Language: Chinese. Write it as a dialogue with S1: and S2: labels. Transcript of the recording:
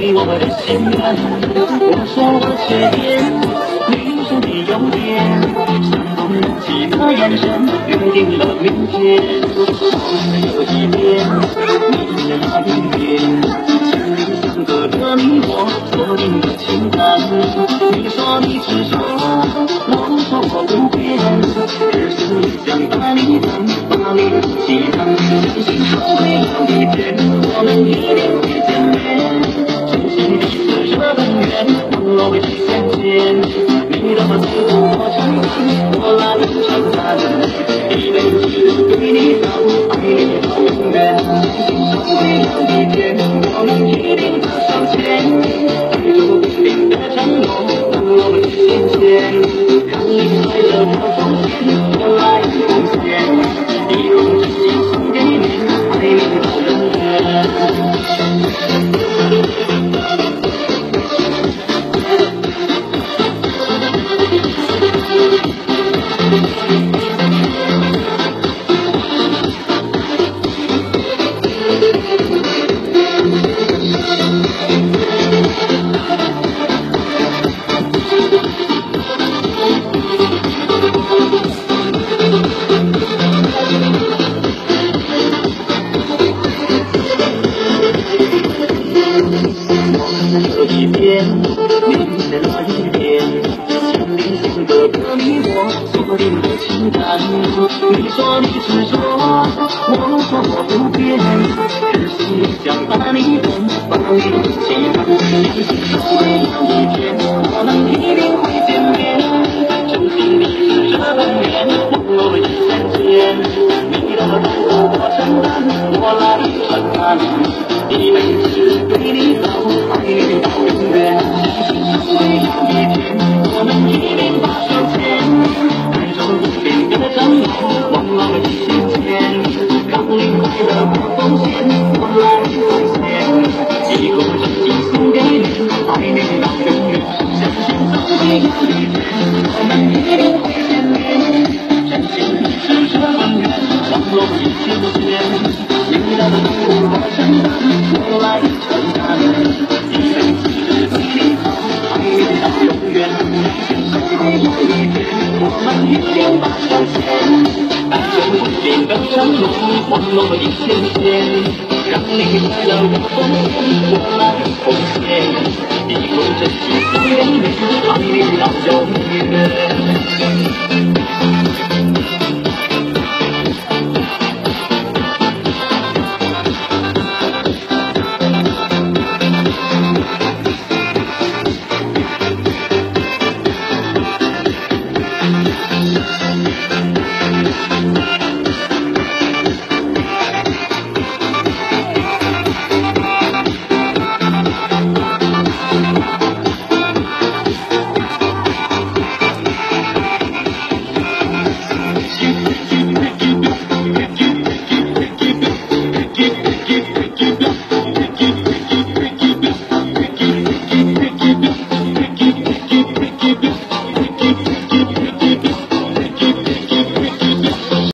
S1: 给我的心愿，我说我缺点，你说你优点，相同默契的眼神，约定了明天。有一天，你的那一边，相隔着你我锁定的情感。你说你执着，我说我不变，日思想把你等，把你期待，相信总会有一天，我们一定会见面。这本愿，我为你献献，你的付出我承担，我来承担，一辈子对你好，爱你到永远。总会有一天，我们一定得上牵，宇宙不变的承诺，我为你献献，让你快乐我奉献，我来奉献，一口真心送给你，爱你到永远。这一边，你的那一边，心灵性格的你我锁定的情感。你说你执着，我说我不变，日思想把你等，把你期待。总会有一天，我们一定会见面。真心你是这本愿，我为你献献，你的付出我承担，我来承担，一辈子对你好，爱你到永远。总会有一天，我们一定把手牵，宇宙不变的承诺，我为你献献，让你快乐我奉献，我来奉献，一口真心送给你，爱你到永远。相信总会有一天，我们一定会见面。真心是这份愿，我为你献献，你的付出我承担，我来承担，一辈子对你好，爱你到永远。总会有一天，我们一定把手牵，宇宙不变的承诺，我为你献献，让你快乐我奉献，我来奉献，一口真心送给你，爱你到永远。